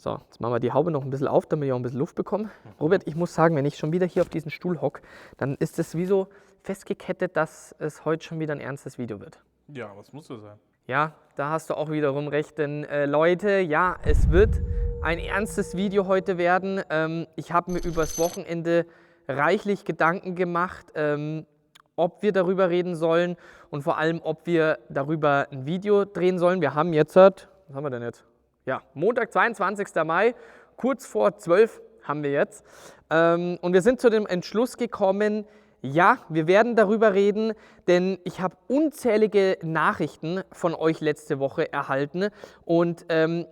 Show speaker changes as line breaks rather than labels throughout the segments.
So, jetzt machen wir die Haube noch ein bisschen auf, damit ich auch ein bisschen Luft bekomme. Robert, ich muss sagen, wenn ich schon wieder hier auf diesen Stuhl hocke, dann ist es wie so festgekettet, dass es heute schon wieder ein ernstes Video wird.
Ja, was muss so sein?
Ja, da hast du auch wiederum recht, denn Leute, ja, es wird ein ernstes Video heute werden. Ich habe mir übers Wochenende reichlich Gedanken gemacht, ob wir darüber reden sollen und vor allem, ob wir darüber ein Video drehen sollen. Wir haben jetzt, was haben wir denn jetzt? Ja, Montag, 22. Mai, kurz vor 12 haben wir jetzt. Und wir sind zu dem Entschluss gekommen, ja, wir werden darüber reden, denn ich habe unzählige Nachrichten von euch letzte Woche erhalten und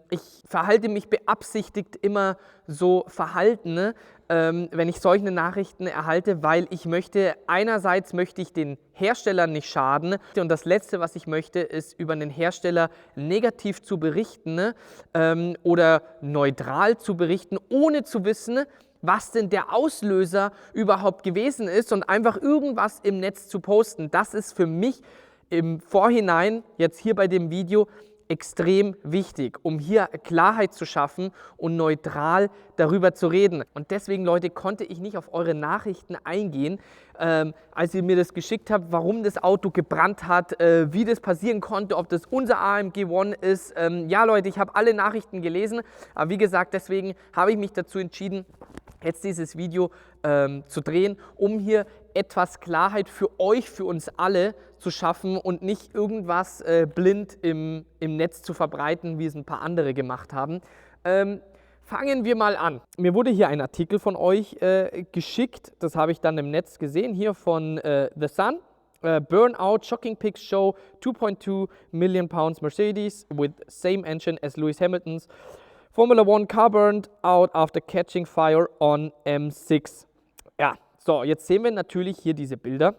ich verhalte mich beabsichtigt immer so verhalten, wenn ich solche Nachrichten erhalte, weil ich möchte, einerseits möchte ich den Herstellern nicht schaden und das Letzte, was ich möchte, ist über den Hersteller negativ zu berichten oder neutral zu berichten, ohne zu wissen, was denn der Auslöser überhaupt gewesen ist und einfach irgendwas im Netz zu posten. Das ist für mich im Vorhinein, jetzt hier bei dem Video, extrem wichtig, um hier Klarheit zu schaffen und neutral darüber zu reden. Und deswegen, Leute, konnte ich nicht auf eure Nachrichten eingehen, als ihr mir das geschickt habt, warum das Auto gebrannt hat, wie das passieren konnte, ob das unser AMG One ist. Ja, Leute, ich habe alle Nachrichten gelesen, aber wie gesagt, deswegen habe ich mich dazu entschieden, jetzt dieses Video zu drehen, um hier etwas Klarheit für euch, für uns alle zu schaffen und nicht irgendwas blind im Netz zu verbreiten, wie es ein paar andere gemacht haben. Fangen wir mal an. Mir wurde hier ein Artikel von euch geschickt, das habe ich dann im Netz gesehen, hier von The Sun. Burnout, shocking pics show 2.2 million pounds Mercedes with same engine as Lewis Hamilton's Formula One car burned out after catching fire on M6. Ja, so, jetzt sehen wir natürlich hier diese Bilder,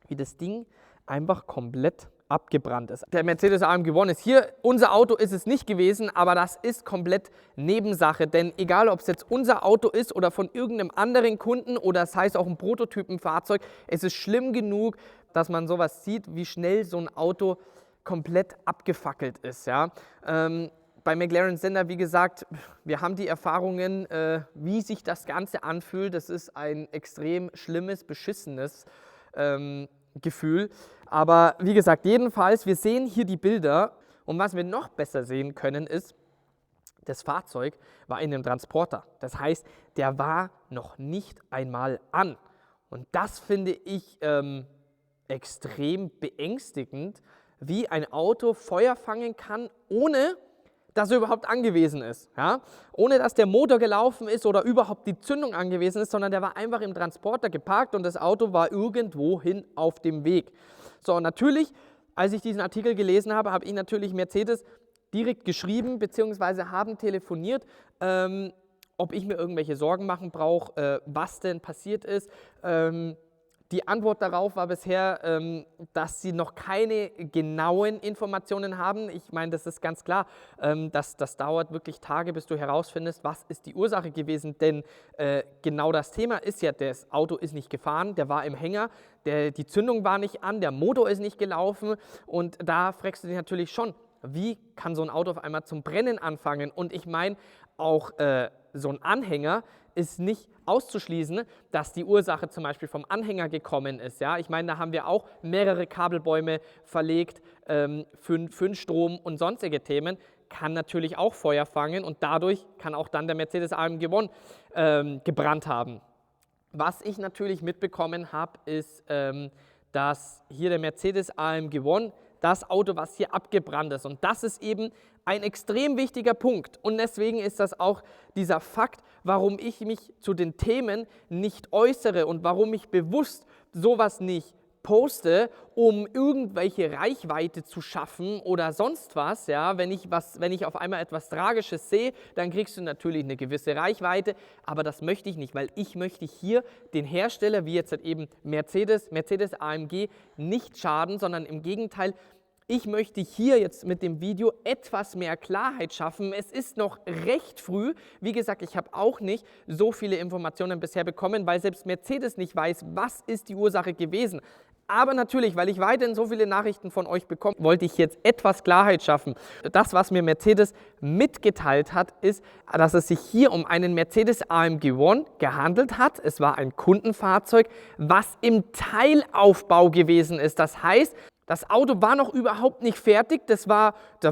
wie das Ding einfach komplett abgebrannt ist. Der Mercedes AMG One ist hier, unser Auto ist es nicht gewesen, aber das ist komplett Nebensache, denn egal, ob es jetzt unser Auto ist oder von irgendeinem anderen Kunden oder es heißt auch ein Prototypenfahrzeug, es ist schlimm genug, dass man sowas sieht, wie schnell so ein Auto komplett abgefackelt ist, ja. Bei McLaren Sender, wie gesagt, wir haben die Erfahrungen, wie sich das Ganze anfühlt. Das ist ein extrem schlimmes, beschissenes Gefühl. Aber wie gesagt, jedenfalls, wir sehen hier die Bilder. Und was wir noch besser sehen können, ist, das Fahrzeug war in einem Transporter. Das heißt, der war noch nicht einmal an. Und das finde ich extrem beängstigend, wie ein Auto Feuer fangen kann, ohne dass er überhaupt angewiesen ist, ja? Ohne dass der Motor gelaufen ist oder überhaupt die Zündung angewiesen ist, sondern der war einfach im Transporter geparkt und das Auto war irgendwohin auf dem Weg. So, natürlich, als ich diesen Artikel gelesen habe, habe ich natürlich Mercedes direkt geschrieben bzw. haben telefoniert, ob ich mir irgendwelche Sorgen machen brauche, was denn passiert ist. Die Antwort darauf war bisher, dass sie noch keine genauen Informationen haben. Ich meine, das ist ganz klar, das dauert wirklich Tage, bis du herausfindest, was ist die Ursache gewesen. Denn genau das Thema ist ja, das Auto ist nicht gefahren, der war im Hänger, die Zündung war nicht an, der Motor ist nicht gelaufen. Und da fragst du dich natürlich schon, wie kann so ein Auto auf einmal zum Brennen anfangen? Und ich meine, auch so ein Anhänger ist nicht auszuschließen, dass die Ursache zum Beispiel vom Anhänger gekommen ist. Ja? Ich meine, da haben wir auch mehrere Kabelbäume verlegt für Strom und sonstige Themen. Kann natürlich auch Feuer fangen und dadurch kann auch dann der Mercedes AMG One gebrannt haben. Was ich natürlich mitbekommen habe, ist, dass hier der Mercedes AMG One, das Auto, was hier abgebrannt ist. Und das ist eben ein extrem wichtiger Punkt. Und deswegen ist das auch dieser Fakt, warum ich mich zu den Themen nicht äußere und warum ich bewusst sowas nicht poste, um irgendwelche Reichweite zu schaffen oder sonst was. Ja, wenn ich auf einmal etwas Tragisches sehe, dann kriegst du natürlich eine gewisse Reichweite, aber das möchte ich nicht, weil ich möchte hier den Hersteller, wie jetzt halt eben Mercedes AMG, nicht schaden, sondern im Gegenteil, ich möchte hier jetzt mit dem Video etwas mehr Klarheit schaffen. Es ist noch recht früh. Wie gesagt, ich habe auch nicht so viele Informationen bisher bekommen, weil selbst Mercedes nicht weiß, was ist die Ursache gewesen. Aber natürlich, weil ich weiterhin so viele Nachrichten von euch bekomme, wollte ich jetzt etwas Klarheit schaffen. Das, was mir Mercedes mitgeteilt hat, ist, dass es sich hier um einen Mercedes AMG One gehandelt hat. Es war ein Kundenfahrzeug, was im Teilaufbau gewesen ist. Das heißt, das Auto war noch überhaupt nicht fertig, da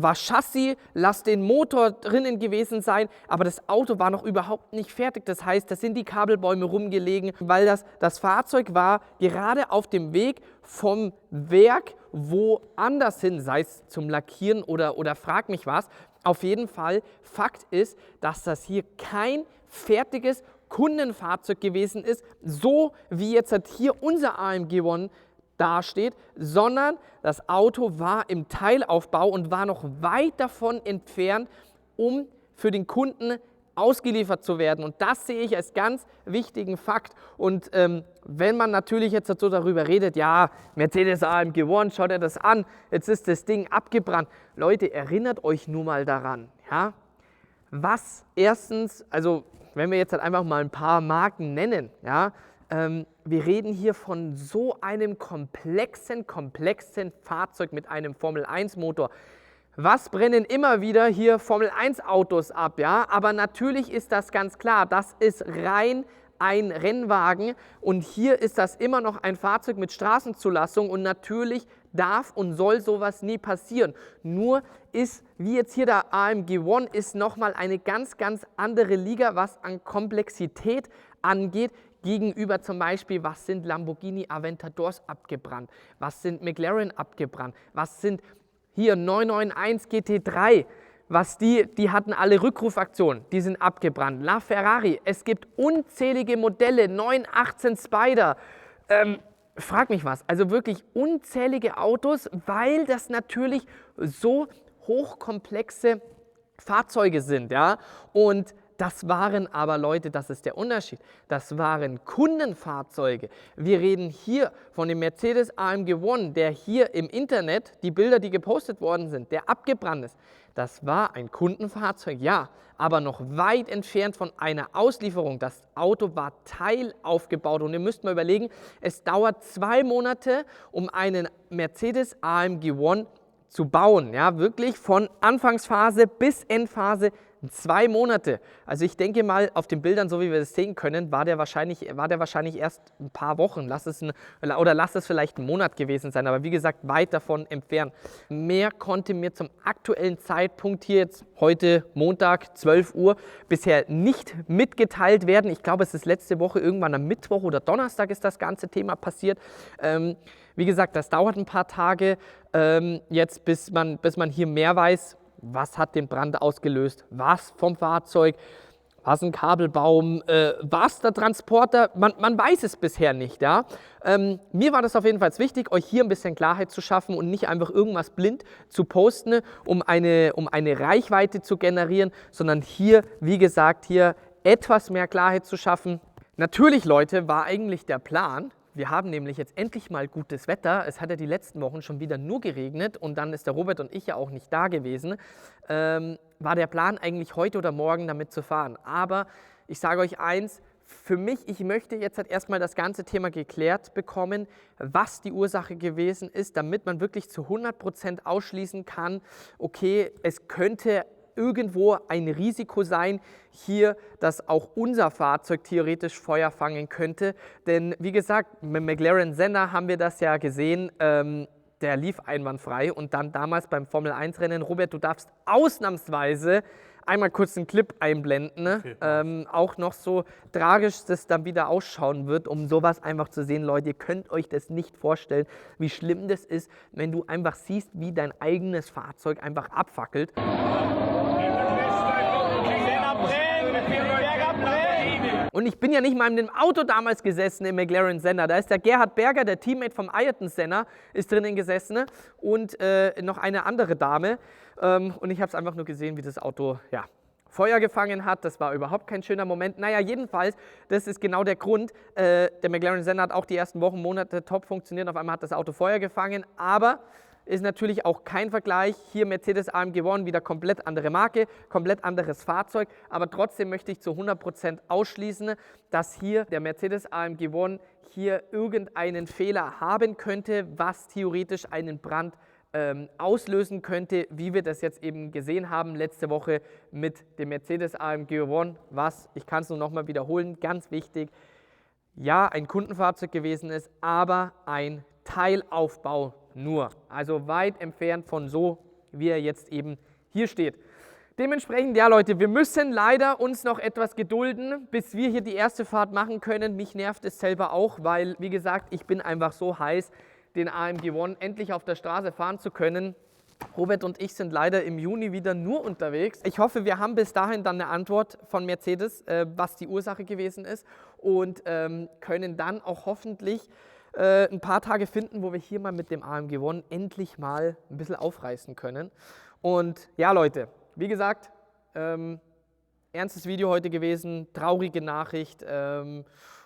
war Chassis, lass den Motor drinnen gewesen sein, aber das Auto war noch überhaupt nicht fertig. Das heißt, da sind die Kabelbäume rumgelegen, weil das Fahrzeug war gerade auf dem Weg vom Werk woanders hin, sei es zum Lackieren oder frag mich was. Auf jeden Fall, Fakt ist, dass das hier kein fertiges Kundenfahrzeug gewesen ist, so wie jetzt hier unser AMG One dasteht, sondern das Auto war im Teilaufbau und war noch weit davon entfernt, um für den Kunden ausgeliefert zu werden. Und das sehe ich als ganz wichtigen Fakt. Und wenn man natürlich jetzt so darüber redet, ja, Mercedes AMG One, schaut ihr das an, jetzt ist das Ding abgebrannt. Leute, erinnert euch nur mal daran, ja, was erstens, also wenn wir jetzt halt einfach mal ein paar Marken nennen, ja, wir reden hier von so einem komplexen Fahrzeug mit einem Formel-1-Motor. Was brennen immer wieder hier Formel-1-Autos ab, ja? Aber natürlich ist das ganz klar, das ist rein ein Rennwagen und hier ist das immer noch ein Fahrzeug mit Straßenzulassung und natürlich darf und soll sowas nie passieren. Nur ist, wie jetzt hier der AMG One, ist nochmal eine ganz andere Liga, was an Komplexität angeht, gegenüber zum Beispiel, was sind Lamborghini Aventadors abgebrannt, was sind McLaren abgebrannt, was sind hier 991 GT3, die hatten alle Rückrufaktionen, die sind abgebrannt. LaFerrari, es gibt unzählige Modelle, 918 Spider, frag mich was, also wirklich unzählige Autos, weil das natürlich so hochkomplexe Fahrzeuge sind, ja, und das waren aber, Leute, das ist der Unterschied, das waren Kundenfahrzeuge. Wir reden hier von dem Mercedes AMG One, der hier im Internet, die Bilder, die gepostet worden sind, der abgebrannt ist. Das war ein Kundenfahrzeug, ja, aber noch weit entfernt von einer Auslieferung. Das Auto war teilaufgebaut und ihr müsst mal überlegen, es dauert 2 Monate, um einen Mercedes AMG One zu bauen. Ja, wirklich von Anfangsphase bis Endphase 2 Monate. Also ich denke mal, auf den Bildern, so wie wir das sehen können, war der wahrscheinlich erst ein paar Wochen. Lass es vielleicht ein Monat gewesen sein, aber wie gesagt, weit davon entfernt. Mehr konnte mir zum aktuellen Zeitpunkt hier jetzt heute Montag, 12 Uhr, bisher nicht mitgeteilt werden. Ich glaube, es ist letzte Woche irgendwann am Mittwoch oder Donnerstag ist das ganze Thema passiert. Wie gesagt, das dauert ein paar Tage jetzt, bis man hier mehr weiß. Was hat den Brand ausgelöst? Was vom Fahrzeug? Was ein Kabelbaum? Was der Transporter? Man weiß es bisher nicht. Ja? Mir war das auf jeden Fall wichtig, euch hier ein bisschen Klarheit zu schaffen und nicht einfach irgendwas blind zu posten, um eine Reichweite zu generieren, sondern hier, wie gesagt, hier etwas mehr Klarheit zu schaffen. Natürlich, Leute, war eigentlich der Plan, wir haben nämlich jetzt endlich mal gutes Wetter. Es hat ja die letzten Wochen schon wieder nur geregnet und dann ist der Robert und ich ja auch nicht da gewesen. War der Plan eigentlich heute oder morgen damit zu fahren. Aber ich sage euch eins, für mich, ich möchte jetzt halt erstmal das ganze Thema geklärt bekommen, was die Ursache gewesen ist, damit man wirklich zu 100% ausschließen kann, okay, es könnte irgendwo ein Risiko sein, hier, dass auch unser Fahrzeug theoretisch Feuer fangen könnte. Denn wie gesagt, mit McLaren Senna haben wir das ja gesehen, der lief einwandfrei. Und dann damals beim Formel-1-Rennen, Robert, du darfst ausnahmsweise einmal kurz einen Clip einblenden, okay. Auch noch so tragisch das dann wieder ausschauen wird, um sowas einfach zu sehen. Leute, ihr könnt euch das nicht vorstellen, wie schlimm das ist, wenn du einfach siehst, wie dein eigenes Fahrzeug einfach abfackelt. Und ich bin ja nicht mal in dem Auto damals gesessen, im McLaren Senna. Da ist der Gerhard Berger, der Teammate vom Ayrton Senna, ist drinnen gesessen und noch eine andere Dame. Und ich habe es einfach nur gesehen, wie das Auto Feuer gefangen hat. Das war überhaupt kein schöner Moment. Naja, jedenfalls, das ist genau der Grund. Der McLaren Senna hat auch die ersten Wochen, Monate top funktioniert. Auf einmal hat das Auto Feuer gefangen. Aber ist natürlich auch kein Vergleich. Hier Mercedes AMG One, wieder komplett andere Marke, komplett anderes Fahrzeug. Aber trotzdem möchte ich zu 100% ausschließen, dass hier der Mercedes AMG One hier irgendeinen Fehler haben könnte, was theoretisch einen Brand auslösen könnte, wie wir das jetzt eben gesehen haben letzte Woche mit dem Mercedes AMG One, was, ich kann es nur nochmal wiederholen, ganz wichtig, ja, ein Kundenfahrzeug gewesen ist, aber ein Teilaufbau nur. Also weit entfernt von so, wie er jetzt eben hier steht. Dementsprechend, ja Leute, wir müssen leider uns noch etwas gedulden, bis wir hier die erste Fahrt machen können. Mich nervt es selber auch, weil, wie gesagt, ich bin einfach so heiß, den AMG One endlich auf der Straße fahren zu können. Robert und ich sind leider im Juni wieder nur unterwegs. Ich hoffe, wir haben bis dahin dann eine Antwort von Mercedes, was die Ursache gewesen ist und können dann auch hoffentlich ein paar Tage finden, wo wir hier mal mit dem AMG One endlich mal ein bisschen aufreißen können. Und ja, Leute, wie gesagt, ernstes Video heute gewesen, traurige Nachricht.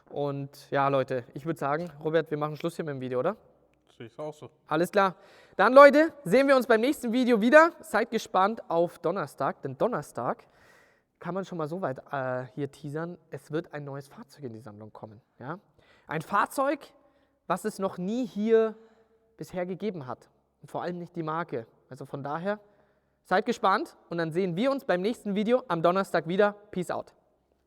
Und ja, Leute, ich würde sagen, Robert, wir machen Schluss hier mit dem Video, oder?
Sehe ich auch so.
Alles klar. Dann, Leute, sehen wir uns beim nächsten Video wieder. Seid gespannt auf Donnerstag, denn Donnerstag kann man schon mal so weit hier teasern, es wird ein neues Fahrzeug in die Sammlung kommen. Ja? Ein Fahrzeug, was es noch nie hier bisher gegeben hat. Und vor allem nicht die Marke. Also von daher, seid gespannt und dann sehen wir uns beim nächsten Video am Donnerstag wieder. Peace out.